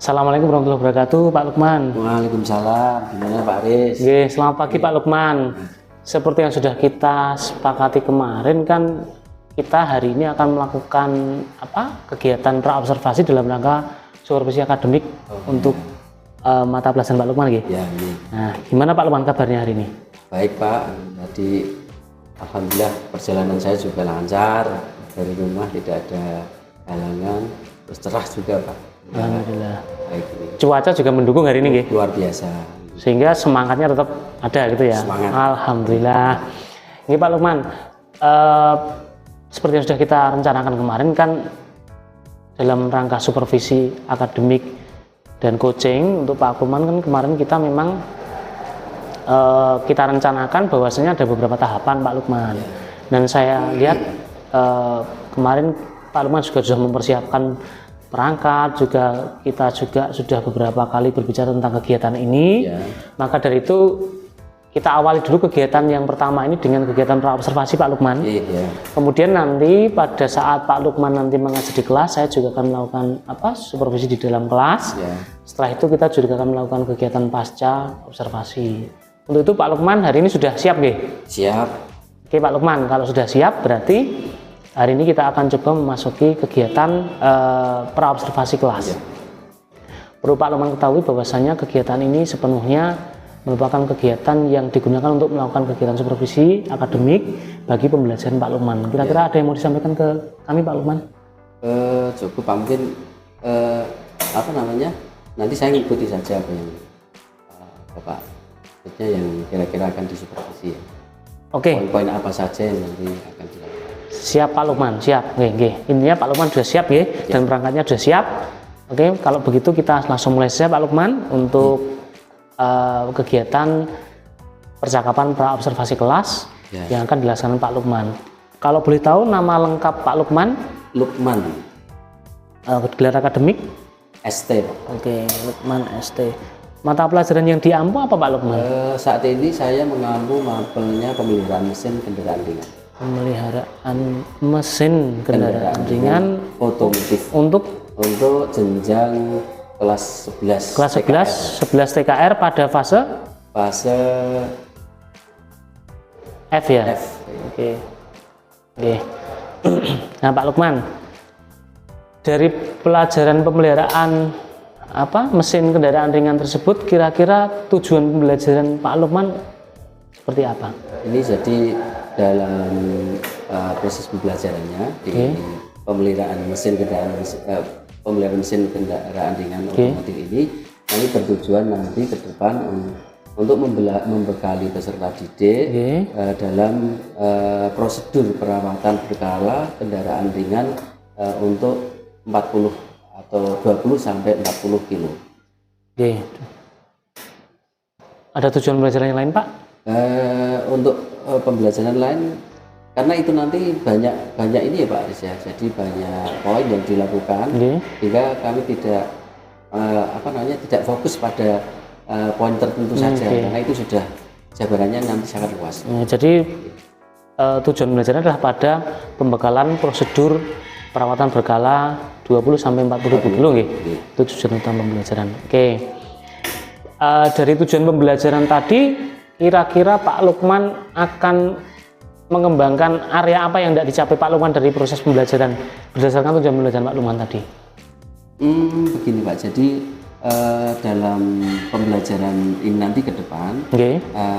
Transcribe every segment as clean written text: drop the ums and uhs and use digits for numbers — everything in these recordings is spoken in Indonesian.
Assalamualaikum warahmatullahi wabarakatuh, Pak Lukman. Waalaikumsalam. Gimana Pak Aris? Oke, selamat pagi Pak Lukman. Seperti yang sudah kita sepakati kemarin kan, kita hari ini akan melakukan kegiatan praobservasi dalam rangka supervisi akademik untuk mata pelajaran Pak Lukman. Ya, ini. Nah, gimana Pak Lukman kabarnya hari ini? Baik Pak. Tadi alhamdulillah perjalanan saya juga lancar, dari rumah tidak ada halangan, terus cerah juga Pak. Alhamdulillah. Baik ini. Cuaca juga mendukung hari ini, Luar biasa. sehingga semangatnya tetap ada gitu ya. Semangat. Alhamdulillah. Ini Pak Lukman, seperti yang sudah kita rencanakan kemarin kan, dalam rangka supervisi akademik dan coaching untuk Pak Lukman kan kemarin kita memang kita rencanakan bahwasanya ada beberapa tahapan Pak Lukman. Dan saya lihat kemarin Pak Lukman juga sudah mempersiapkan perangkat, kita juga sudah beberapa kali berbicara tentang kegiatan ini. Maka dari itu kita awali dulu kegiatan yang pertama ini dengan kegiatan praobservasi Pak Lukman. Kemudian nanti pada saat Pak Lukman nanti mengajar di kelas, saya juga akan melakukan supervisi di dalam kelas. Setelah itu kita juga akan melakukan kegiatan pasca observasi. Untuk itu Pak Lukman hari ini sudah siap nggih? Siap. Oke Pak Lukman, kalau sudah siap berarti hari ini kita akan coba memasuki kegiatan praobservasi kelas. Perlu Pak Lukman ketahui bahwasanya kegiatan ini sepenuhnya merupakan kegiatan yang digunakan untuk melakukan kegiatan supervisi akademik bagi pembelajaran Pak Lukman. Kira-kira ada yang mau disampaikan ke kami Pak Lukman? Cukup Pak, mungkin nanti saya ngikuti saja apa yang Bapak yang kira-kira akan disupervisi ya. Oke. Poin-poin apa saja yang nanti akan dilakukan. Siap Pak Lukman, siap. Oke. Intinya Pak Lukman sudah siap ya, dan perangkatnya sudah siap. Oke, kalau begitu kita langsung mulai saja Pak Lukman untuk kegiatan percakapan praobservasi kelas yang akan dilaksanakan Pak Lukman. Kalau boleh tahu nama lengkap Pak Lukman? Lukman. Gelar akademik? ST. Oke, Lukman ST. Mata pelajaran yang diampu apa Pak Lukman? Saat ini saya mengampu mapelnya pemeliharaan mesin kendaraan ringan. Pemeliharaan mesin kendaraan ringan otomotif untuk jenjang kelas 11. Kelas 11 TKR pada fase F ya. F. Oke. Nah Pak Lukman, dari pelajaran pemeliharaan mesin kendaraan ringan tersebut, kira-kira tujuan pembelajaran Pak Lukman seperti apa? Ini jadi dalam proses pembelajarannya di pemeliharaan mesin kendaraan ringan otomotif ini bertujuan nanti ke depan untuk membekali peserta didik dalam prosedur perawatan berkala kendaraan ringan untuk 40 atau 20 sampai 40 kilo. Ada tujuan pembelajaran yang lain Pak? Untuk pembelajaran lain, karena itu nanti banyak ini ya Pak Aris ya, jadi banyak poin yang dilakukan sehingga kami tidak tidak fokus pada poin tertentu saja, karena itu sudah jabarannya nanti sangat luas. Jadi tujuan pembelajaran adalah pada pembekalan prosedur perawatan berkala 20 sampai 40 kilo nggih. Itu tujuan utama pembelajaran. Dari tujuan pembelajaran tadi, kira-kira Pak Lukman akan mengembangkan area apa yang tidak dicapai Pak Lukman dari proses pembelajaran berdasarkan tujuan pembelajaran Pak Lukman tadi? Begini Pak, jadi dalam pembelajaran ini nanti ke depan,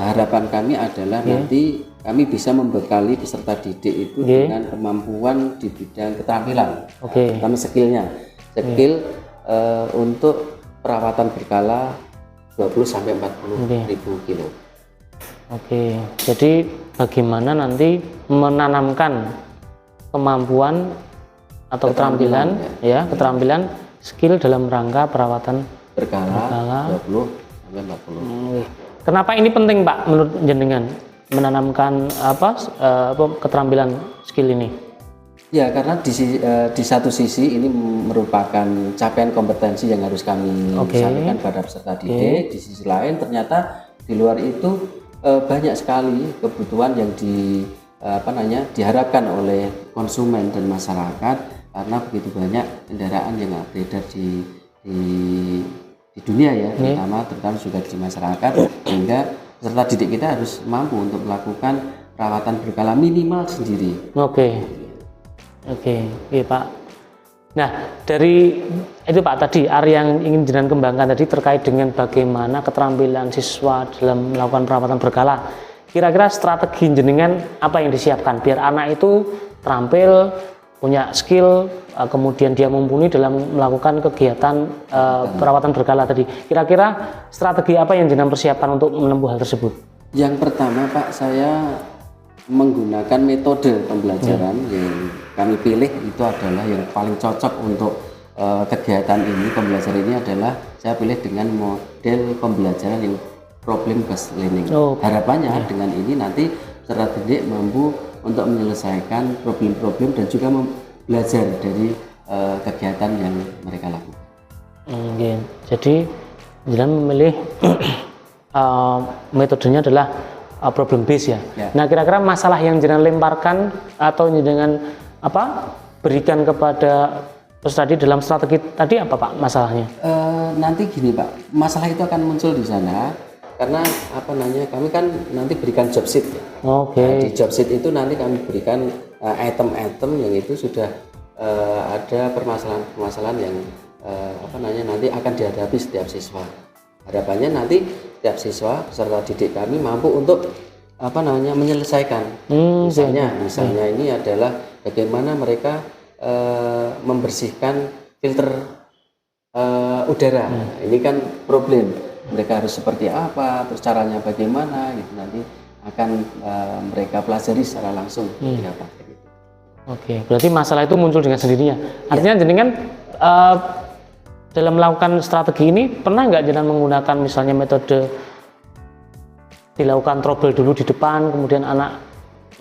harapan kami adalah nanti kami bisa membekali peserta didik itu dengan kemampuan di bidang keterampilan, terutama skill untuk perawatan berkala 20 sampai 40 ribu kilo. Jadi bagaimana nanti menanamkan kemampuan atau keterampilan skill dalam rangka perawatan berkala 20 sampai 40. Kenapa ini penting Pak menurut jenengan menanamkan keterampilan skill ini? Ya, karena di satu sisi ini merupakan capaian kompetensi yang harus kami sampaikan pada peserta didik. Di sisi lain ternyata di luar itu banyak sekali kebutuhan yang diharapkan oleh konsumen dan masyarakat, karena begitu banyak kendaraan yang beredar di di dunia ya, terutama juga di masyarakat, sehingga peserta didik kita harus mampu untuk melakukan perawatan berkala minimal sendiri. Oke, Pak. Nah, dari itu Pak tadi area yang ingin jenengan kembangkan tadi terkait dengan bagaimana keterampilan siswa dalam melakukan perawatan berkala. Kira-kira strategi jenengan apa yang disiapkan biar anak itu terampil, punya skill, kemudian dia mumpuni dalam melakukan kegiatan perawatan berkala tadi. Kira-kira strategi apa yang jenengan persiapkan untuk menempuh hal tersebut? Yang pertama Pak, saya menggunakan metode pembelajaran yang kami pilih itu adalah yang paling cocok untuk kegiatan ini. Pembelajaran ini adalah saya pilih dengan model pembelajaran yang problem based learning. Harapannya dengan ini nanti peserta didik mampu untuk menyelesaikan problem-problem dan juga belajar dari kegiatan yang mereka lakukan. Jadi jangan memilih metodenya adalah problem base ya. Nah, kira-kira masalah yang jangan lemparkan atau dengan berikan kepada peserta didik dalam strategi tadi apa Pak masalahnya? Nanti gini Pak, masalah itu akan muncul di sana karena kami kan nanti berikan job sheet ya. Di job sheet itu nanti kami berikan item-item yang itu sudah ada permasalahan-permasalahan yang nanti akan dihadapi setiap siswa. Harapannya nanti setiap siswa peserta didik kami mampu untuk menyelesaikan. Misalnya ini adalah bagaimana mereka membersihkan filter udara. Ini kan problem. Mereka harus seperti apa, terus caranya bagaimana, gitu nanti akan mereka pelajari secara langsung ketika praktek itu. Berarti masalah itu muncul dengan sendirinya. Artinya jenengan dalam melakukan strategi ini pernah nggak jenengan menggunakan misalnya metode dilakukan trouble dulu di depan, kemudian anak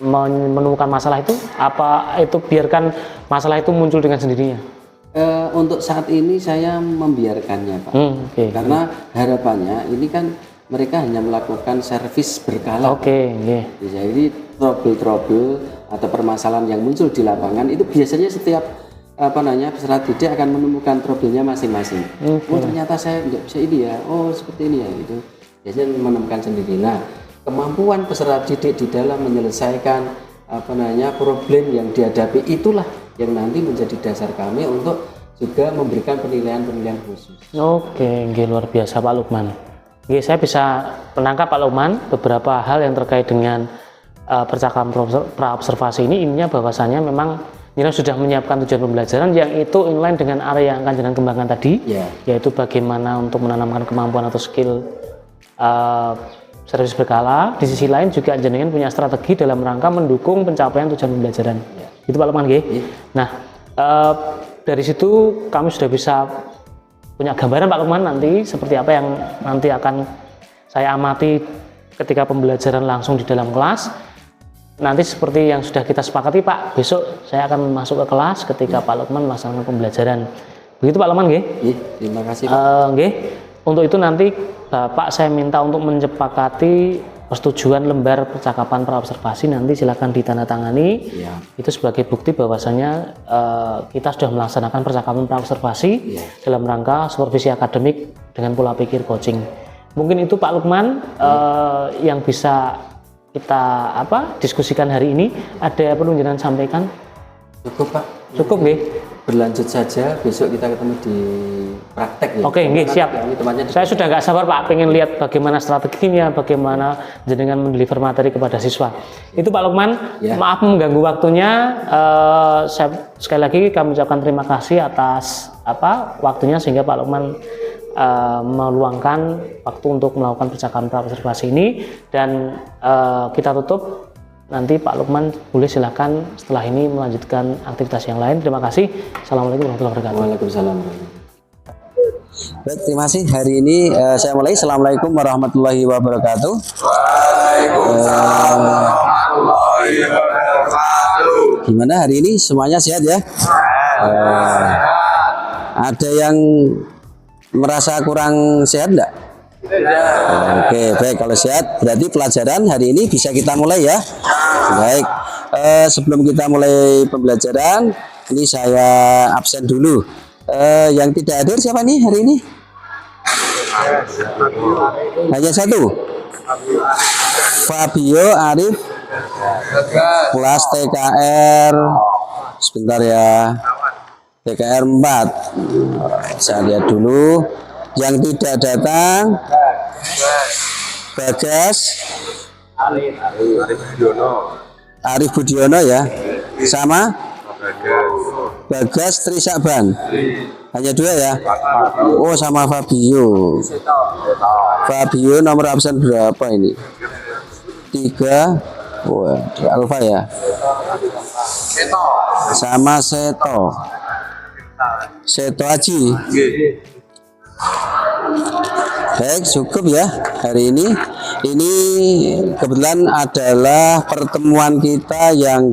menemukan masalah itu, apa itu biarkan masalah itu muncul dengan sendirinya? Untuk saat ini saya membiarkannya Pak, karena harapannya ini kan mereka hanya melakukan servis berkala. Jadi trouble atau permasalahan yang muncul di lapangan itu biasanya setiap peserta didik akan menemukan trouble-nya masing-masing. Ternyata saya nggak bisa ini ya, seperti ini ya, gitu. Biasanya menemukan sendiri. Nah, kemampuan peserta didik di dalam menyelesaikan problem yang dihadapi itulah yang nanti menjadi dasar kami untuk juga memberikan penilaian khusus. Luar biasa Pak Lukman. Saya bisa menangkap Pak Lukman beberapa hal yang terkait dengan percakapan praobservasi ini. Intinya bahwasanya memang Jenengan sudah menyiapkan tujuan pembelajaran yang itu inline dengan area yang akan Jenengan kembangkan tadi, yaitu bagaimana untuk menanamkan kemampuan atau skill servis berkala. Di sisi lain juga Jenengan punya strategi dalam rangka mendukung pencapaian tujuan pembelajaran. Itu Pak Lukman, Nah, dari situ kami sudah bisa punya gambaran Pak Lukman nanti seperti apa yang nanti akan saya amati ketika pembelajaran langsung di dalam kelas. Nanti seperti yang sudah kita sepakati Pak, besok saya akan masuk ke kelas ketika Pak Lukman melaksanakan pembelajaran. Begitu Pak Lukman, terima kasih Pak. Untuk itu nanti Bapak saya minta untuk menyepakati persetujuan lembar percakapan praobservasi, nanti silakan ditandatangani. Itu sebagai bukti bahwasanya kita sudah melaksanakan percakapan praobservasi dalam rangka supervisi akademik dengan pola pikir coaching. Mungkin itu Pak Lukman yang bisa kita diskusikan hari ini. Ada perlu Jenengan sampaikan? Cukup Pak. Cukup Berlanjut saja, besok kita ketemu di praktek siap. Saya sudah nggak sabar Pak, pengen lihat bagaimana strateginya, bagaimana Jenengan mendeliver materi kepada siswa. Itu Pak Lukman, maaf mengganggu waktunya. Saya sekali lagi kami ucapkan terima kasih atas waktunya sehingga Pak Lukman meluangkan waktu untuk melakukan percakapan praobservasi ini, dan kita tutup. Nanti Pak Lukman boleh silakan setelah ini melanjutkan aktivitas yang lain. Terima kasih. Assalamualaikum warahmatullahi wabarakatuh. Waalaikumsalam. Baik, terima kasih. Hari ini saya mulai. Assalamualaikum warahmatullahi wabarakatuh. Gimana hari ini? Semuanya sehat ya? Ada yang merasa kurang sehat enggak? Oke, baik. Kalau sehat berarti pelajaran hari ini bisa kita mulai ya. Baik, sebelum kita mulai pembelajaran ini saya absen dulu Yang tidak hadir siapa nih hari ini? Hanya satu. Fabio Arif kelas TKR, sebentar ya, TKR 4. Saya lihat dulu. Yang tidak datang Bagas Arif Budiono ya, sama Bagas Trisakban, hanya 2 ya. Oh, sama Fabio. Fabio nomor absen berapa ini? 3. Oh, Alfa ya. Sama Seto Aji. Baik, cukup ya hari ini. Ini kebetulan adalah pertemuan kita yang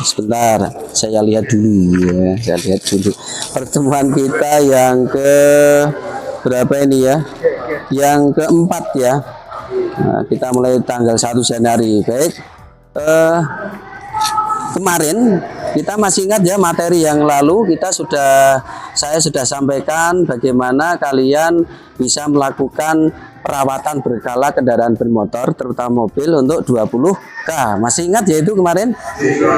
sebentar, saya lihat dulu ya. Pertemuan kita yang berapa ini ya? Yang keempat ya. Nah, kita mulai tanggal 1 Januari. Baik. Kemarin kita masih ingat ya, materi yang lalu saya sudah sampaikan bagaimana kalian bisa melakukan perawatan berkala kendaraan bermotor, terutama mobil untuk 20K. Masih ingat ya itu kemarin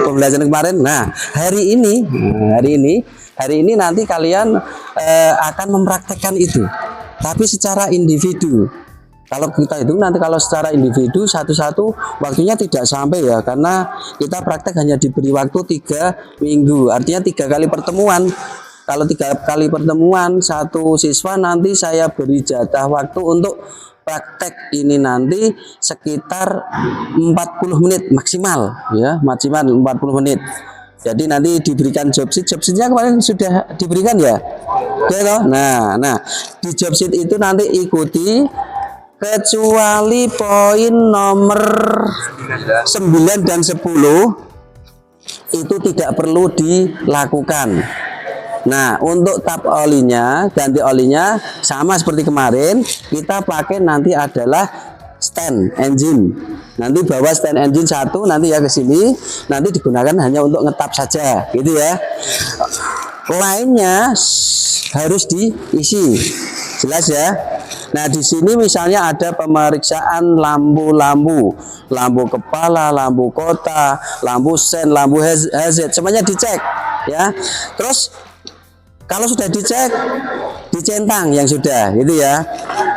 pembelajaran kemarin. Nah, hari ini nanti kalian akan mempraktekkan itu, tapi secara individu. Kalau kita hitung nanti, kalau secara individu satu-satu waktunya tidak sampai ya, karena kita praktek hanya diberi waktu 3 minggu, artinya 3 kali pertemuan. Kalau 3 kali pertemuan satu siswa, nanti saya beri jatah waktu untuk praktek ini nanti sekitar 40 menit maksimal ya, maksimal 40 menit. Jadi nanti diberikan job sheet-nya kemarin sudah diberikan ya. Oke toh? Nah, di job sheet itu nanti ikuti kecuali poin nomor 9 dan 10 itu tidak perlu dilakukan. Nah, untuk tap olinya, ganti olinya sama seperti kemarin, kita pakai nanti adalah stand engine. Nanti bawa stand engine 1 nanti ya ke sini, nanti digunakan hanya untuk ngetap saja, gitu ya. Lainnya harus diisi. Jelas ya? Nah, di sini misalnya ada pemeriksaan lampu kepala, lampu kota, lampu sen, lampu HZ, semuanya dicek ya. Terus kalau sudah dicek, dicentang yang sudah, gitu ya.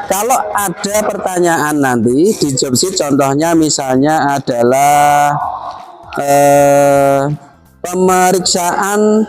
Kalau ada pertanyaan nanti di job sheet, contohnya misalnya adalah pemeriksaan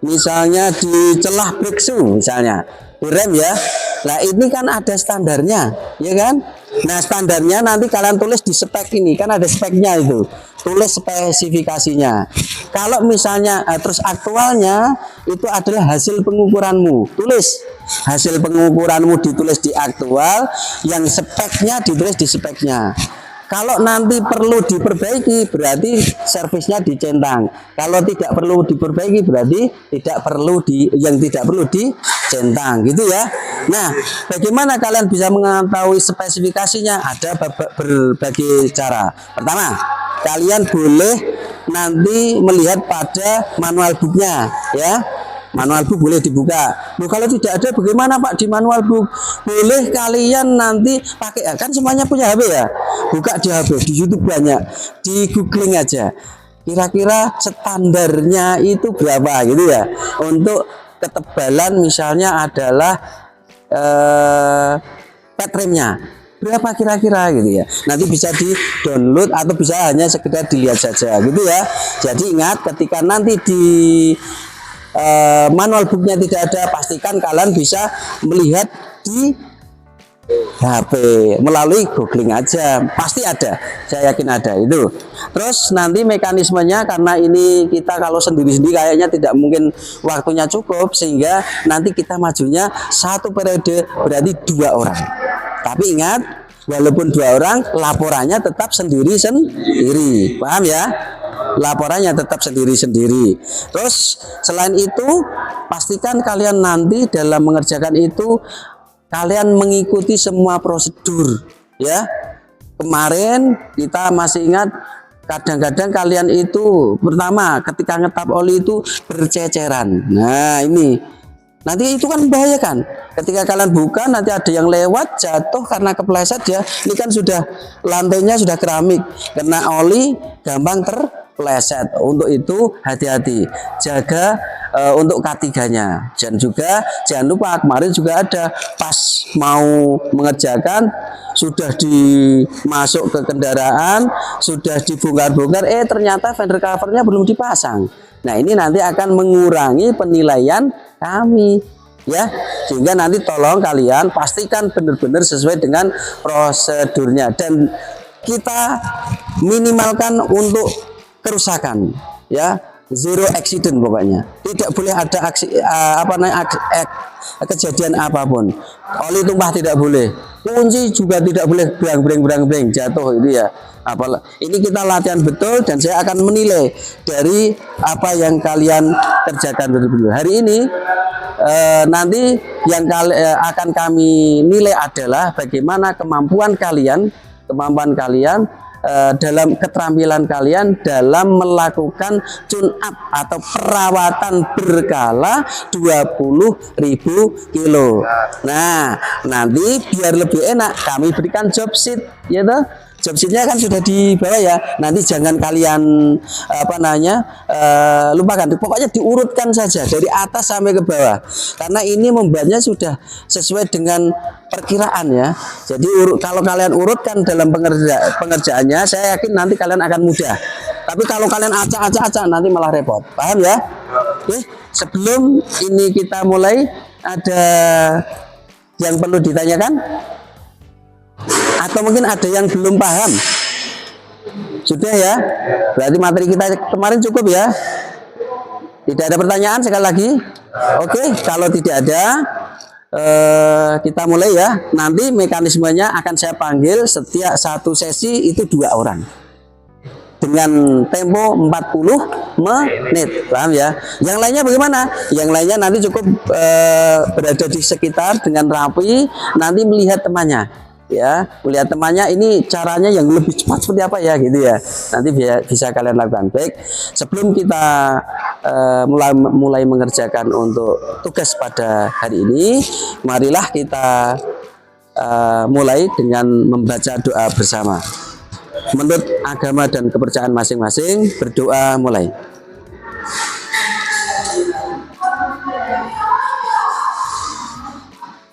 misalnya di celah brake shoe misalnya, rem ya. Nah, ini kan ada standarnya, ya kan? Nah, standarnya nanti kalian tulis di spek ini, kan ada speknya itu. Tulis spesifikasinya. Kalau misalnya terus aktualnya itu adalah hasil pengukuranmu. Tulis hasil pengukuranmu, ditulis di aktual, yang speknya ditulis di speknya. Kalau nanti perlu diperbaiki, berarti servisnya dicentang. Kalau tidak perlu diperbaiki, berarti tidak perlu dicentang, gitu ya. Nah, bagaimana kalian bisa mengetahui spesifikasinya? Ada berbagai cara. Pertama, kalian boleh nanti melihat pada manual booknya, ya. Manual book boleh dibuka. Loh, kalau tidak ada bagaimana Pak di manual book? Boleh kalian nanti pakai, kan semuanya punya HP ya. Buka di HP, di YouTube banyak, di googling aja. Kira-kira standarnya itu berapa gitu ya. Untuk ketebalan misalnya adalah pad remnya berapa kira-kira gitu ya. Nanti bisa di download atau bisa hanya sekedar dilihat saja gitu ya. Jadi ingat, ketika nanti di manual booknya tidak ada, pastikan kalian bisa melihat di HP melalui googling aja, pasti ada, saya yakin ada itu. Terus nanti mekanismenya, karena ini kita kalau sendiri-sendiri kayaknya tidak mungkin waktunya cukup, sehingga nanti kita majunya 1 periode berarti 2 orang. Tapi ingat, walaupun 2 orang, laporannya tetap sendiri-sendiri, paham ya? Laporannya tetap sendiri-sendiri. Terus selain itu, pastikan kalian nanti dalam mengerjakan itu kalian mengikuti semua prosedur ya. Kemarin kita masih ingat kadang-kadang kalian itu pertama ketika ngetap oli itu berceceran. Nah ini nanti itu kan membahayakan. Ketika kalian buka nanti ada yang lewat jatuh karena kepleset ya. Ini kan sudah lantainya sudah keramik, kena oli gampang terpleset. Untuk itu hati-hati, jaga untuk K3-nya. Dan juga jangan lupa kemarin juga ada pas mau mengerjakan sudah dimasuk ke kendaraan, sudah dibongkar-bongkar, ternyata fender covernya belum dipasang. Nah ini nanti akan mengurangi penilaian kami ya, sehingga nanti tolong kalian pastikan benar-benar sesuai dengan prosedurnya dan kita minimalkan untuk kerusakan ya, zero accident pokoknya. Tidak boleh ada kejadian apapun. Oli tumpah tidak boleh, kunci juga tidak boleh brang jatuh itu ya. Ini kita latihan betul dan saya akan menilai dari apa yang kalian kerjakan betul-betul. Hari ini nanti yang akan kami nilai adalah bagaimana kemampuan kalian dalam keterampilan kalian dalam melakukan tune up atau perawatan berkala 20.000 kilo. Nah, nanti biar lebih enak kami berikan job sheet ya toh. Job sheetnya kan sudah di bawah ya. Nanti jangan kalian lupakan. Pokoknya diurutkan saja dari atas sampai ke bawah. Karena ini membuatnya sudah sesuai dengan perkiraan ya. Jadi kalau kalian urutkan dalam pengerjaannya, saya yakin nanti kalian akan mudah. Tapi kalau kalian acak-acak nanti malah repot. Paham ya? Oke. Sebelum ini kita mulai, ada yang perlu ditanyakan? Atau mungkin ada yang belum paham? Sudah ya? Berarti materi kita kemarin cukup ya? Tidak ada pertanyaan sekali lagi? Oke, kalau tidak ada kita mulai ya. Nanti mekanismenya akan saya panggil setiap satu sesi itu 2 orang dengan tempo 40 menit, paham ya? Yang lainnya bagaimana? Yang lainnya nanti cukup berada di sekitar dengan rapi, nanti melihat temannya ya, melihat temannya ini caranya yang lebih cepat seperti apa ya gitu ya, nanti bisa kalian lakukan. Baik, sebelum kita mulai mengerjakan untuk tugas pada hari ini, marilah kita mulai dengan membaca doa bersama. Menurut agama dan kepercayaan masing-masing, berdoa mulai.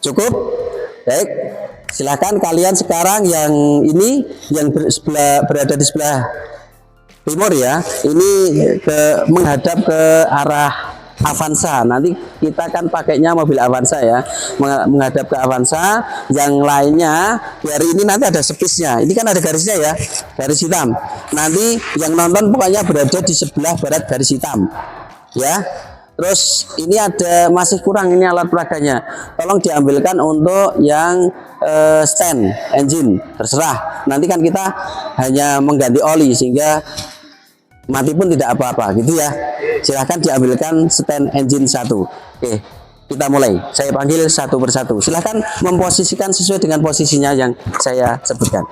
Cukup? Baik. Silahkan kalian sekarang yang ini yang berada di sebelah timur ya, ini menghadap ke arah Avanza. Nanti kita kan pakainya mobil Avanza ya, menghadap ke Avanza. Yang lainnya dari ini nanti ada sepisnya. Ini kan ada garisnya ya, garis hitam. Nanti yang nonton pokoknya berada di sebelah barat garis hitam ya. Terus ini ada masih kurang ini alat peraganya, tolong diambilkan untuk yang stand engine, terserah. Nanti kan kita hanya mengganti oli sehingga mati pun tidak apa-apa gitu ya. Silahkan diambilkan stand engine 1. Oke, kita mulai. Saya panggil satu persatu. Silahkan memposisikan sesuai dengan posisinya yang saya sebutkan.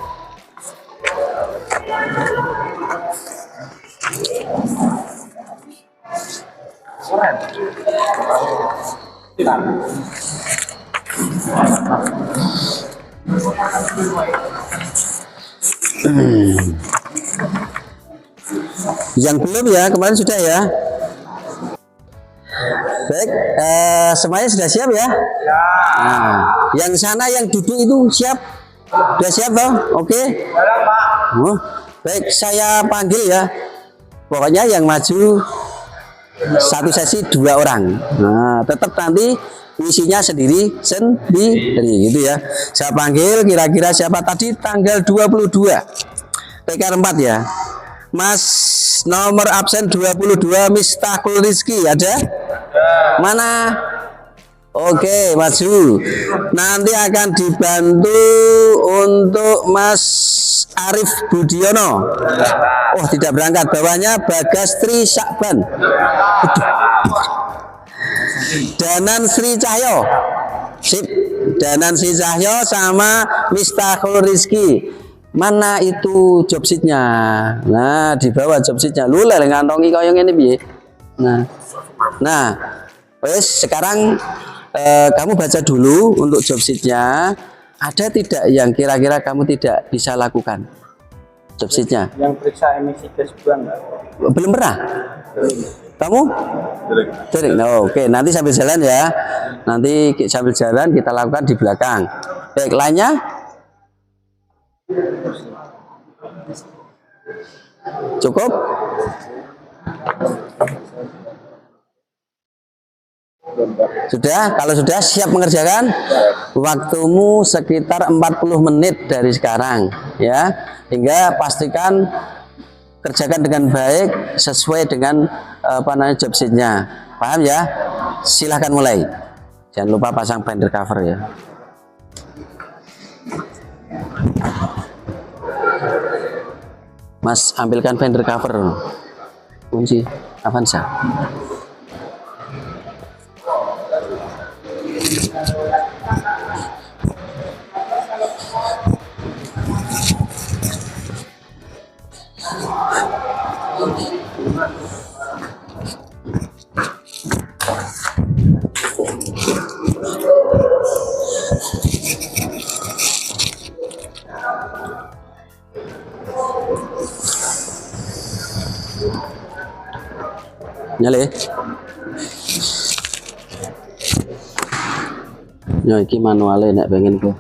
Yang belum ya, kemarin sudah ya. Baik, semuanya sudah siap ya? Nah, yang sana yang duduk itu siap? Sudah siap toh? Oke. Baik, saya panggil ya. Pokoknya yang maju satu sesi 2 orang. Nah, tetap nanti isinya sendiri gitu ya. Saya panggil kira-kira siapa tadi tanggal 22 PK4 ya. Mas nomor absen 22 Miftahul Rizki ada? Mana? Oke, maju. Nanti akan dibantu untuk Mas Arif Budiono. Oh, tidak berangkat. Bawahnya Bagas Tri Syakban. Danan Sri Cahyo. Sip. Danan Sri Cahyo sama Miftahul Rizki. Mana itu job sheet-nya? Nah, di bawah job sheet-nya. Lu lele ngantongi kaya ngene piye? Nah, wes sekarang kamu baca dulu untuk job sheet-nya. Ada tidak yang kira-kira kamu tidak bisa lakukan? Job sheet-nya. Yang periksa emisi gas buang enggak? Belum pernah? Kamu? Sering. Oh, oke, nanti sambil jalan ya. Nanti sambil jalan kita lakukan di belakang. Baik, lainnya? Cukup? Sudah? Kalau sudah siap mengerjakan? Waktumu sekitar 40 menit dari sekarang ya. Hingga pastikan kerjakan dengan baik sesuai dengan job sheet-nya. Paham ya? Silahkan mulai. Jangan lupa pasang binder cover ya. Mas, ambilkan binder cover. Kunci Avanza. Nyale. Ya iki manuale nek pengen ku.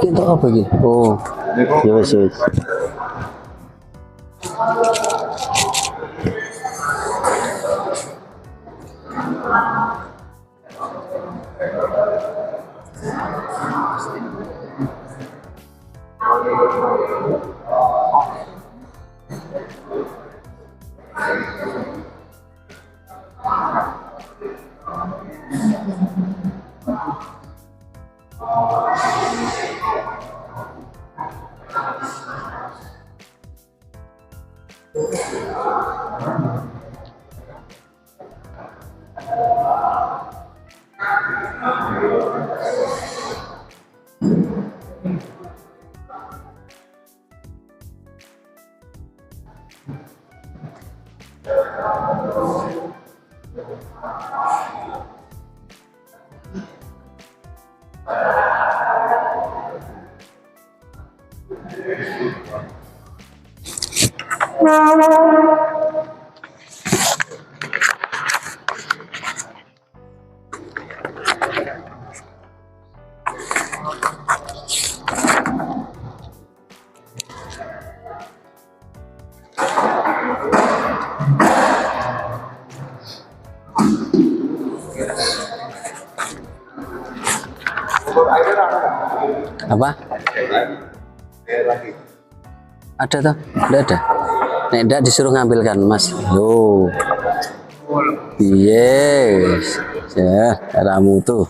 Itu apa iki? Oh. Ya wis wis. Apa? Ada tuh? Udah ada. Nek ndak disuruh ngambilkan Mas. Loh. Yes. Ya, ramu tuh.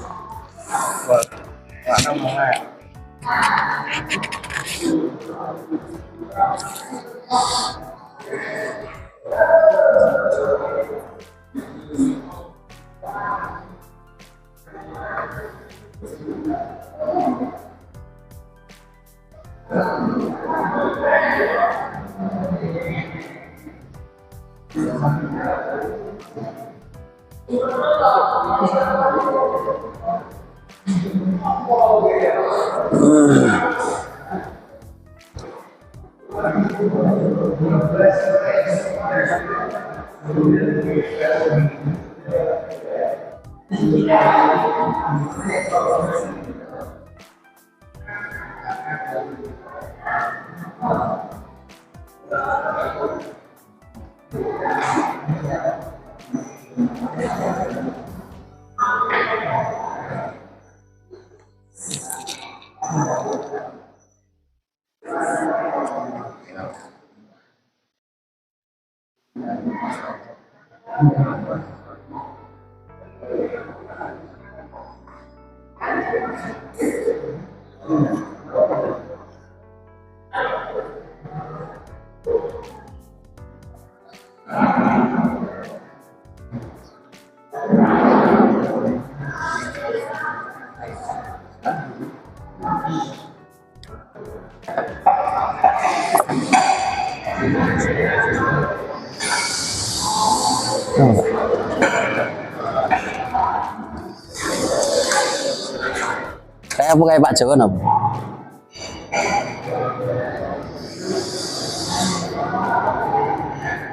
Kayak apa kayak Pak Jawa napa?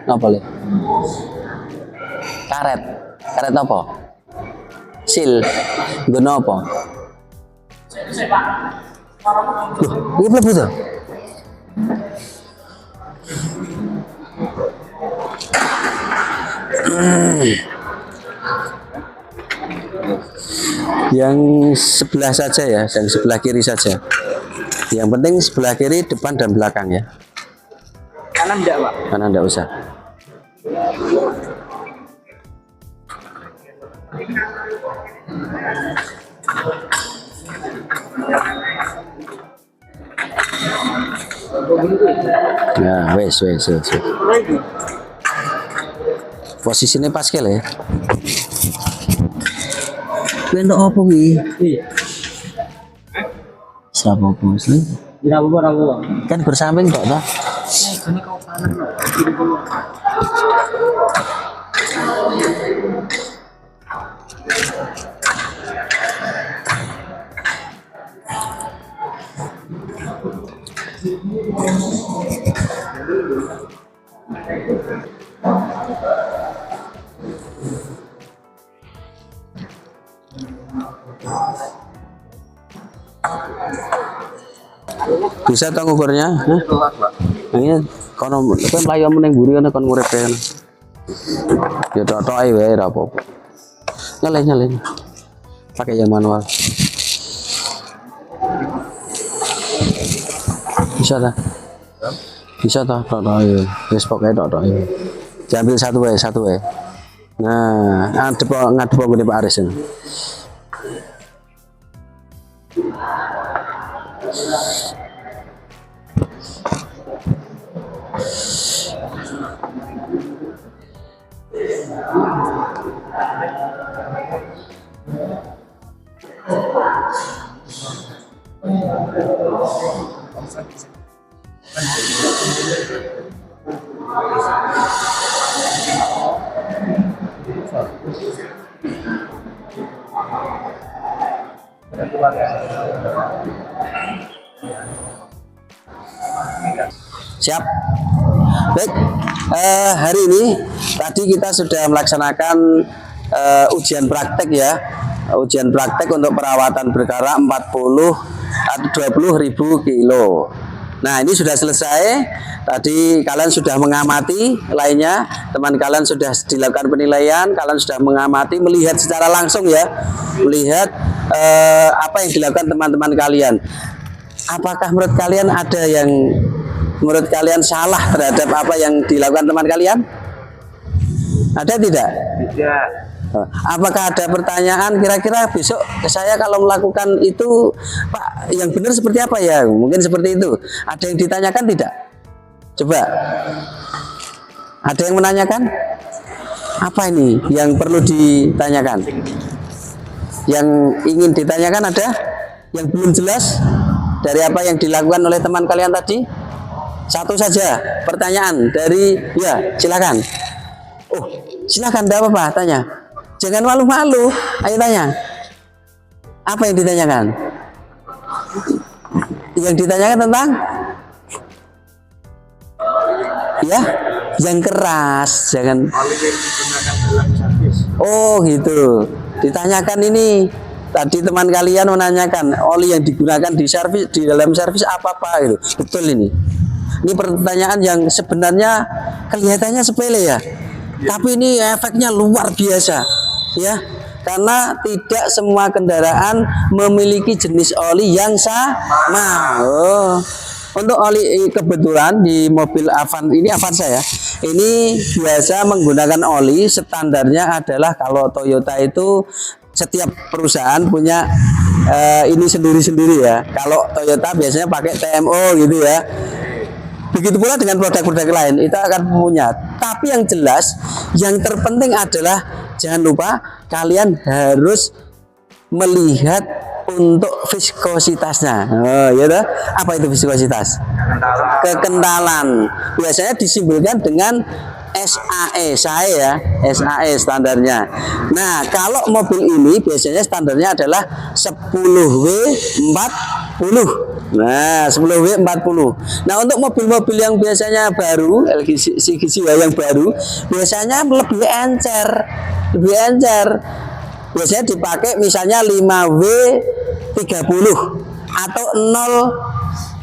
Napa le? Karet. Karet apa? Sil. Nggono apa? Loh, ini mlebu to? Yang sebelah saja ya, yang sebelah kiri saja. Yang penting sebelah kiri, depan dan belakang ya. Kanan enggak, Pak? Kanan enggak usah. Nah, wes. Posisinya pas kali ya. Bentuk apa wi? Siapa bos? Tidak apa-apa. Kan bersamping kok toh. Ini kau kanan, Bisa tau ngukurnya? Ini kono kan mlayu meneng mburi kan kon ngurip kan. Ya tok-tok ae wae ora apa-apa. Nyalain. Pakai yang manual. Bisa dah. Bisa dah tok-tok ae. Wis pokoke tok-tok ae. Diambil satu wae. Nah, ngadep ngene Pak Aris. Siap. Baik, hari ini tadi kita sudah melaksanakan ujian praktek ya. Ujian praktek untuk perawatan berkala 40 atau 20.000 kilo. Nah, ini sudah selesai. Tadi kalian sudah mengamati lainnya, teman kalian sudah dilakukan penilaian, kalian sudah mengamati, melihat secara langsung ya, melihat apa yang dilakukan teman-teman kalian. Apakah menurut kalian ada yang menurut kalian salah terhadap apa yang dilakukan teman kalian? Ada tidak? Tidak. Apakah ada pertanyaan kira-kira besok saya kalau melakukan itu Pak yang benar seperti apa ya? Mungkin seperti itu. Ada yang ditanyakan tidak? Coba. Ada yang menanyakan? Apa ini yang perlu ditanyakan? Yang ingin ditanyakan ada? Yang belum jelas dari apa yang dilakukan oleh teman kalian tadi? Satu saja pertanyaan dari ya, silakan. Oh, silakan, tidak apa-apa, tanya. Jangan malu-malu, ayo tanya. Apa yang ditanyakan? Yang ditanyakan tentang? Ya, yang keras, jangan. Oh gitu. Ditanyakan ini. Tadi teman kalian menanyakan oli yang digunakan di servis, di dalam servis apa gitu. Betul ini. Ini pertanyaan yang sebenarnya kelihatannya sepele ya. Tapi ini efeknya luar biasa ya. Karena tidak semua kendaraan memiliki jenis oli yang sama. Oh. Untuk oli kebetulan di mobil Avanza ya. Ini biasa menggunakan oli standarnya adalah kalau Toyota itu setiap perusahaan punya ini sendiri-sendiri ya. Kalau Toyota biasanya pakai TMO gitu ya. Begitu pula dengan produk-produk lain itu akan punya. Tapi yang jelas, yang terpenting adalah jangan lupa kalian harus melihat untuk viskositasnya. Oh, ya toh? Apa itu viskositas? Kekentalan. Biasanya disimbolkan dengan SAE, SAE ya, SAE standarnya. Nah, kalau mobil ini biasanya standarnya adalah 10W40. Nah, 10W40. Nah, untuk mobil-mobil yang biasanya baru, LGC yang baru, biasanya lebih encer. Lebih encer. Biasanya dipakai misalnya 5W30 atau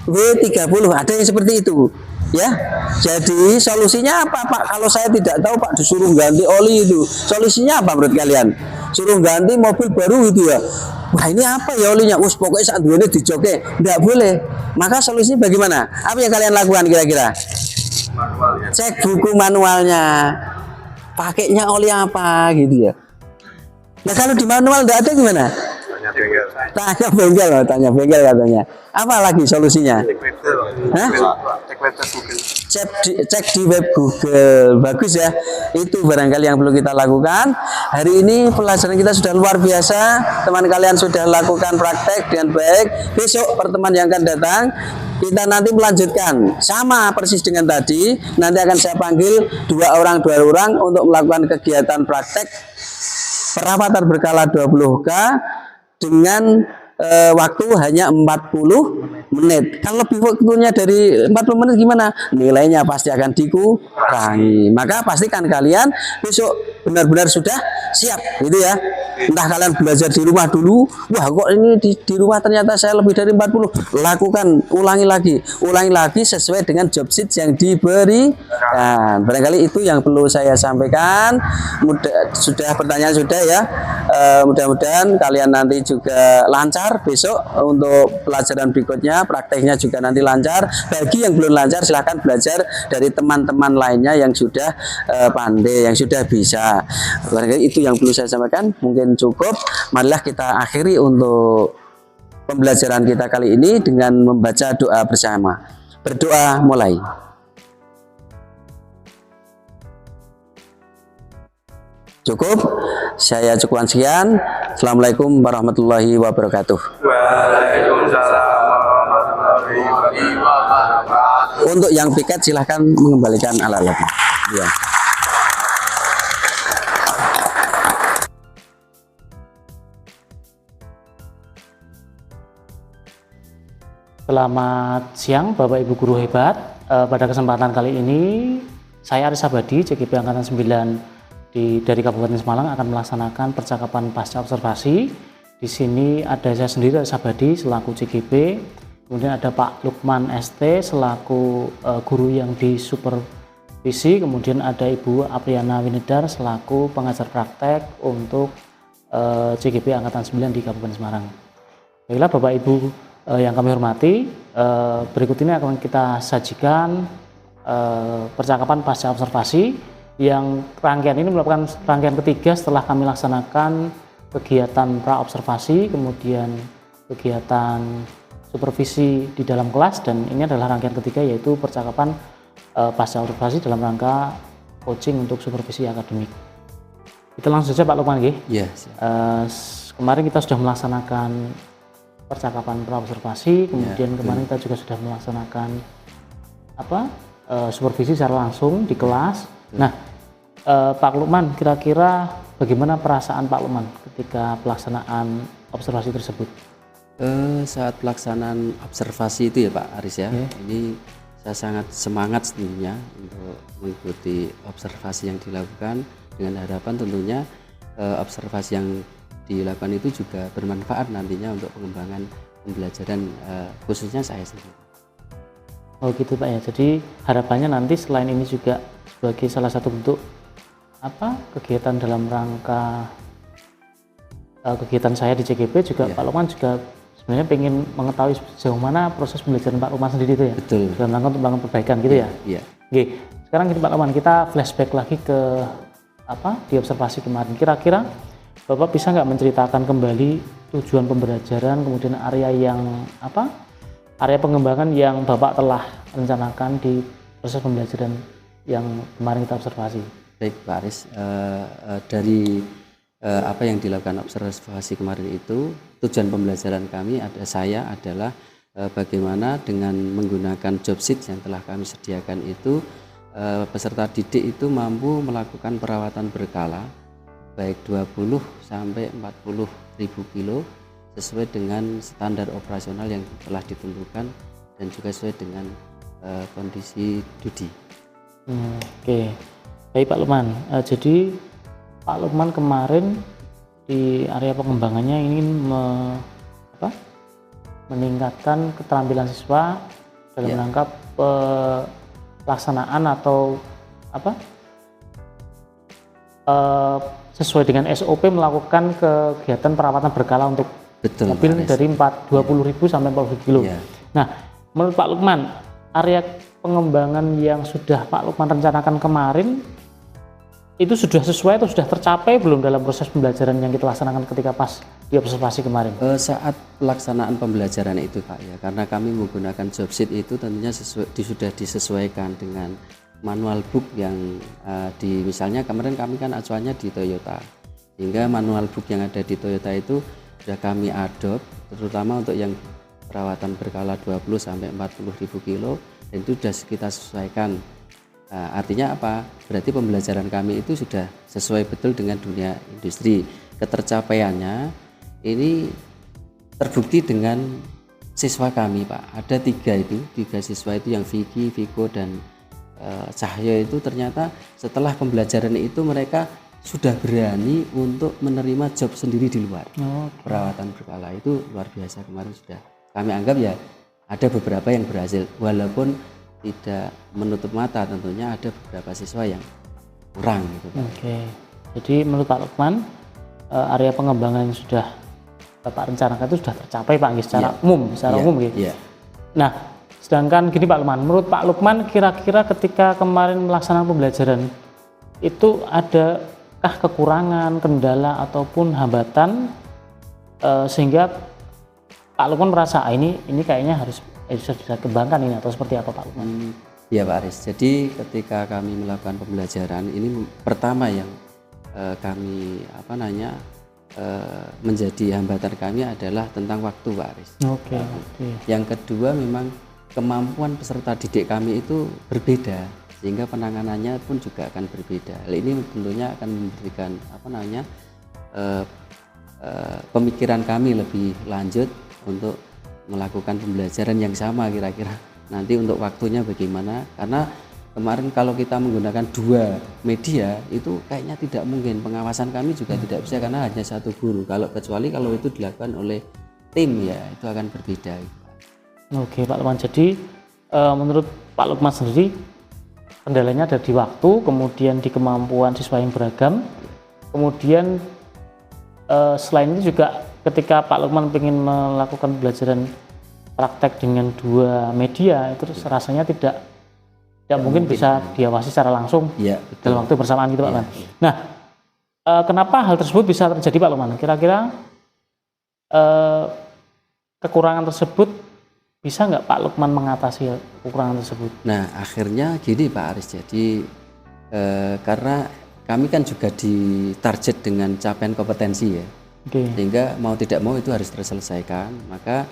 0W30. Ada yang seperti itu. Ya, jadi solusinya apa Pak? Kalau saya tidak tahu Pak, disuruh ganti oli itu, solusinya apa menurut kalian? Suruh ganti mobil baru itu ya? Wah ini apa ya olinya? Pokoknya saat ini dijoke, nggak boleh. Maka solusinya bagaimana? Apa yang kalian lakukan kira-kira? Cek buku manualnya, pakainya oli apa gitu ya? Nah kalau di manual nggak ada gimana? Tanya bengkel katanya. Apa lagi solusinya? Hah? Cek di web Google. Bagus ya. Itu barangkali yang perlu kita lakukan. Hari ini pelajaran kita sudah luar biasa. Teman kalian sudah lakukan praktek dengan baik. Besok pertemuan yang akan datang kita nanti melanjutkan sama persis dengan tadi. Nanti akan saya panggil dua orang untuk melakukan kegiatan praktek perawatan berkala 20K dengan waktu hanya 40 menit. Kalau lebih waktunya dari 40 menit gimana? Nilainya pasti akan dikurangi. Maka pastikan kalian besok benar-benar sudah siap gitu ya. Entah kalian belajar di rumah dulu, wah kok ini di rumah ternyata saya lebih dari 40. Lakukan, ulangi lagi sesuai dengan job sheet yang diberi. Nah, barangkali itu yang perlu saya sampaikan. Sudah pertanyaan sudah ya. Mudah-mudahan kalian nanti juga lancar besok untuk pelajaran berikutnya, prakteknya juga nanti lancar. Bagi yang belum lancar silahkan belajar dari teman-teman lainnya yang sudah pandai, yang sudah bisa. Barangkali itu yang perlu saya sampaikan. Mungkin cukup. Marilah kita akhiri untuk pembelajaran kita kali ini dengan membaca doa bersama. Berdoa mulai. Cukup, saya cukupkan sekian. Assalamualaikum warahmatullahi wabarakatuh. Waalaikumsalam warahmatullahi wabarakatuh. Untuk yang piket silahkan mengembalikan alat-alatnya. Ya. Selamat siang Bapak Ibu guru hebat. Pada kesempatan kali ini saya Aris Abadi, CGP Angkatan 9 dari Kabupaten Semalang akan melaksanakan percakapan pasca observasi. Di sini ada saya sendiri Aris Abadi selaku CGP, kemudian ada Pak Lukman ST selaku guru yang disupervisi, kemudian ada Ibu Apriana Winedar selaku pengajar praktek untuk CGP Angkatan 9 di Kabupaten Semarang. Baiklah Bapak Ibu yang kami hormati, berikut ini akan kita sajikan percakapan pasca observasi yang rangkaian ini merupakan rangkaian ketiga setelah kami laksanakan kegiatan pra-observasi, kemudian kegiatan supervisi di dalam kelas, dan ini adalah rangkaian ketiga yaitu percakapan pasca observasi dalam rangka coaching untuk supervisi akademik. Kita langsung saja Pak Lukman. Ya, kemarin kita sudah melaksanakan percakapan pra-observasi, kemudian kemarin kita juga sudah melaksanakan supervisi secara langsung di kelas. Nah, Pak Lukman, kira-kira bagaimana perasaan Pak Lukman ketika pelaksanaan observasi tersebut? Saat pelaksanaan observasi itu ya Pak Aris ya, ini saya sangat semangat tentunya untuk mengikuti observasi yang dilakukan, dengan harapan tentunya observasi yang dilakukan itu juga bermanfaat nantinya untuk pengembangan pembelajaran khususnya saya sendiri. Oh gitu Pak ya, jadi harapannya nanti selain ini juga sebagai salah satu bentuk kegiatan dalam rangka kegiatan saya di CGP juga Pak Lukman juga sebenarnya pengen mengetahui sejauh mana proses pembelajaran Pak Lukman sendiri itu ya. Betul. Dalam rangka untuk membangun perbaikan gitu ya. Iya. Oke, sekarang gini Pak Lukman, kita flashback lagi ke di observasi kemarin. Kira-kira Bapak bisa nggak menceritakan kembali tujuan pembelajaran, kemudian area yang area pengembangan yang Bapak telah rencanakan di proses pembelajaran yang kemarin kita observasi? Baik Pak Aris, dari apa yang dilakukan observasi kemarin itu, tujuan pembelajaran kami adalah bagaimana dengan menggunakan job sheet yang telah kami sediakan itu, peserta didik itu mampu melakukan perawatan berkala baik 20 sampai 40 ribu kilo sesuai dengan standar operasional yang telah ditentukan dan juga sesuai dengan kondisi studi. Oke, baik Pak Lukman. Jadi Pak Lukman kemarin di area pengembangannya ingin meningkatkan keterampilan siswa dalam rangka pelaksanaan atau sesuai dengan SOP melakukan kegiatan perawatan berkala untuk mobil dari 20.000 sampai 40 kilo. Nah, menurut Pak Lukman, area pengembangan yang sudah Pak Lukman rencanakan kemarin itu sudah sesuai atau sudah tercapai belum dalam proses pembelajaran yang kita laksanakan ketika pas di observasi kemarin? Saat pelaksanaan pembelajaran itu Pak ya, karena kami menggunakan job sheet itu tentunya sudah disesuaikan dengan manual book yang misalnya kemarin kami kan acuannya di Toyota, sehingga manual book yang ada di Toyota itu sudah kami adopt, terutama untuk yang perawatan berkala 20 sampai 40 ribu kilo, dan itu sudah kita sesuaikan. Artinya apa? Berarti pembelajaran kami itu sudah sesuai betul dengan dunia industri. Ketercapaiannya ini terbukti dengan siswa kami Pak. Ada tiga siswa itu yang Vicky, Viko, dan Cahyo itu ternyata setelah pembelajaran itu mereka sudah berani untuk menerima job sendiri di luar. Perawatan berkala itu luar biasa kemarin sudah kami anggap ya ada beberapa yang berhasil, walaupun tidak menutup mata tentunya ada beberapa siswa yang kurang gitu. Oke. Jadi menurut Pak Lukman area pengembangan yang sudah Bapak rencanakan itu sudah tercapai Pak secara umum, gitu. Nah, sedangkan gini Pak Lukman, menurut Pak Lukman kira-kira ketika kemarin melaksanakan pembelajaran itu adakah kekurangan, kendala ataupun hambatan sehingga Pak Lukman merasa ini kayaknya harus bisa dikembangkan ini, atau seperti apa Pak Lukman? Ya Pak Aris, jadi ketika kami melakukan pembelajaran ini pertama yang kami menjadi hambatan kami adalah tentang waktu Pak Aris. Oke. Yang kedua memang kemampuan peserta didik kami itu berbeda, sehingga penanganannya pun juga akan berbeda. Hal ini tentunya akan memberikan pemikiran kami lebih lanjut untuk melakukan pembelajaran yang sama kira-kira nanti untuk waktunya bagaimana, karena kemarin kalau kita menggunakan 2 media itu kayaknya tidak mungkin, pengawasan kami juga tidak bisa karena hanya 1 guru, kecuali kalau itu dilakukan oleh tim ya itu akan berbeda. Oke Pak Lukman, jadi menurut Pak Lukman sendiri kendalanya ada di waktu, kemudian di kemampuan siswa yang beragam, kemudian selain itu juga ketika Pak Lukman ingin melakukan pembelajaran praktek dengan 2 media itu rasanya tidak mungkin bisa diawasi secara langsung dalam waktu bersamaan gitu Pak Lukman. Nah, kenapa hal tersebut bisa terjadi Pak Lukman? Kira-kira kekurangan tersebut bisa nggak Pak Lukman mengatasi kekurangan tersebut? Nah, akhirnya gini Pak Aris, jadi karena kami kan juga ditarget dengan capaian kompetensi ya, sehingga mau tidak mau itu harus terselesaikan. Maka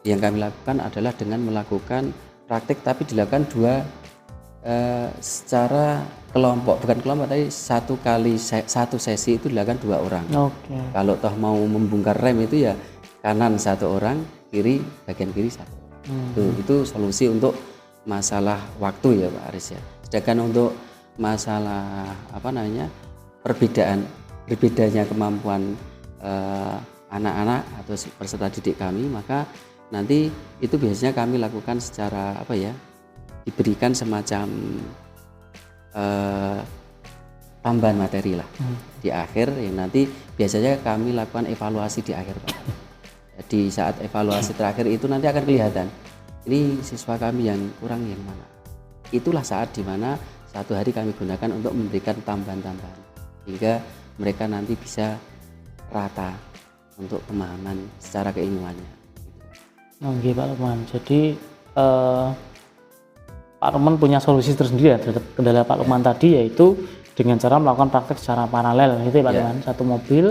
yang kami lakukan adalah dengan melakukan praktik tapi dilakukan 2 secara kelompok, bukan kelompok tapi satu sesi itu dilakukan 2 orang. Kalau toh mau membongkar rem itu ya kanan 1 orang, bagian kiri 1 orang. Itu solusi untuk masalah waktu ya Pak Aris ya. Sedangkan untuk masalah berbedanya kemampuan anak-anak atau peserta didik kami, maka nanti itu biasanya kami lakukan secara diberikan semacam tambahan materi lah di akhir, yang nanti biasanya kami lakukan evaluasi di akhir Pak. Jadi saat evaluasi terakhir itu nanti akan kelihatan ini siswa kami yang kurang yang mana. Itulah saat dimana 1 hari kami gunakan untuk memberikan tambahan-tambahan hingga mereka nanti bisa rata untuk pemahaman secara keilmuannya. Oke Pak Lukman, jadi Pak Lukman punya solusi tersendiri ya terhadap kendala Pak Lukman tadi, yaitu dengan cara melakukan praktek secara paralel gitu ya Pak Lukman. 1 mobil,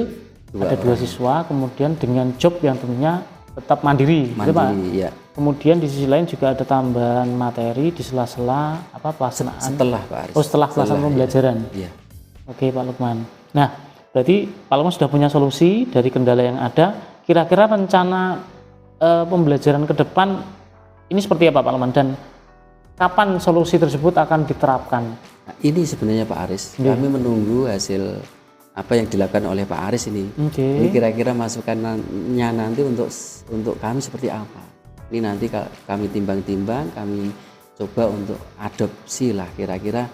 ada 2 siswa, kemudian dengan job yang tentunya tetap mandiri gitu Pak. Ya. Kemudian di sisi lain juga ada tambahan materi di sela-sela pelaksanaan setelah pelaksanaan pembelajaran. Ya. Oke Pak Lukman. Nah, berarti Pak Lukman sudah punya solusi dari kendala yang ada. Kira-kira rencana pembelajaran ke depan ini seperti apa Pak Lukman, dan kapan solusi tersebut akan diterapkan? Nah, ini sebenarnya Pak Aris, kami menunggu hasil apa yang dilakukan oleh Pak Aris ini. Ini kira-kira masukannya nanti untuk kami seperti apa. Ini nanti kami timbang-timbang, kami coba untuk adopsi lah kira-kira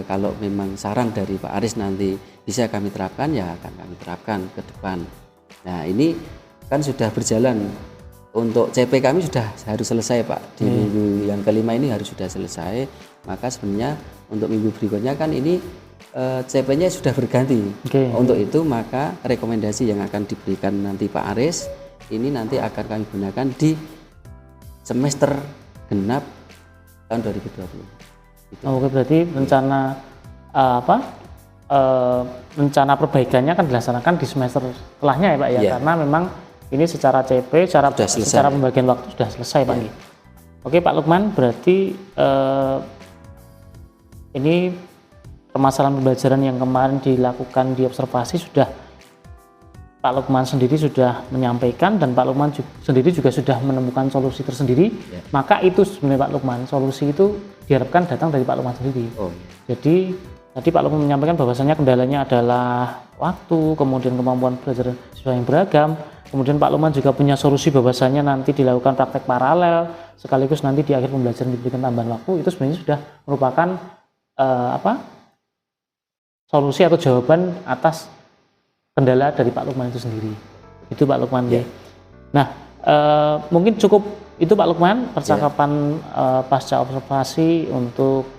kalau memang saran dari Pak Aris nanti bisa kami terapkan, ya akan kami terapkan ke depan. Nah, ini kan sudah berjalan. Untuk CP kami sudah harus selesai Pak, di minggu yang kelima ini harus sudah selesai. Maka sebenarnya untuk minggu berikutnya kan ini CP-nya sudah berganti. Untuk itu maka rekomendasi yang akan diberikan nanti Pak Aris ini nanti akan kami gunakan di semester genap tahun 2020. Oke, berarti rencana rencana perbaikannya akan dilaksanakan di semester setelahnya ya Pak ya, karena memang ini secara CP, secara pembagian waktu sudah selesai Pak. Oke Pak Lukman, berarti ini permasalahan pembelajaran yang kemarin dilakukan di observasi sudah Pak Lukman sendiri sudah menyampaikan, dan Pak Lukman sendiri juga sudah menemukan solusi tersendiri. Maka itu sebenarnya Pak Lukman, solusi itu diharapkan datang dari Pak Lukman sendiri. Jadi tadi Pak Lukman menyampaikan bahwasannya kendalanya adalah waktu, kemudian kemampuan belajar siswa yang beragam. Kemudian Pak Lukman juga punya solusi bahwasannya nanti dilakukan praktek paralel, sekaligus nanti di akhir pembelajaran diberikan tambahan waktu. Itu sebenarnya sudah merupakan solusi atau jawaban atas kendala dari Pak Lukman itu sendiri. Itu Pak Lukman. Nah, mungkin cukup itu Pak Lukman percakapan pasca observasi untuk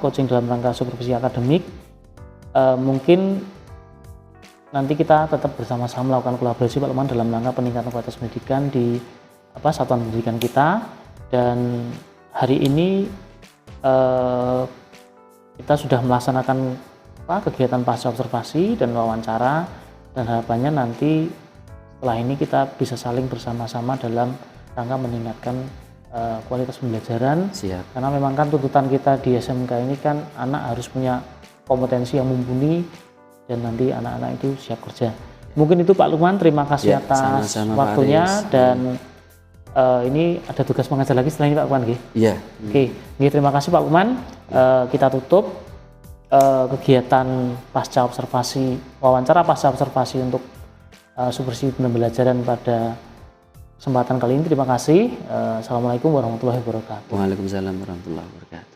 coaching dalam rangka supervisi akademik. Mungkin nanti kita tetap bersama-sama melakukan kolaborasi Pak Lukman dalam rangka peningkatan kualitas pendidikan di satuan pendidikan kita. Dan hari ini kita sudah melaksanakan kegiatan pasca observasi dan wawancara, dan harapannya nanti setelah ini kita bisa saling bersama-sama dalam rangka meningkatkan kualitas pembelajaran. Siap. Karena memang kan tuntutan kita di SMK ini kan anak harus punya kompetensi yang mumpuni dan nanti anak-anak itu siap kerja. Mungkin itu Pak Lukman, terima kasih Ya, atas sama-sama, Pak waktunya Aris. dan ini ada tugas mengajar lagi setelah ini Pak Lukman. Iya. Oke, terima kasih Pak Lukman. Kita tutup kegiatan pasca observasi, wawancara pasca observasi untuk supervisi pembelajaran pada kesempatan kali ini. Terima kasih. Assalamualaikum warahmatullahi wabarakatuh. Waalaikumsalam warahmatullahi wabarakatuh.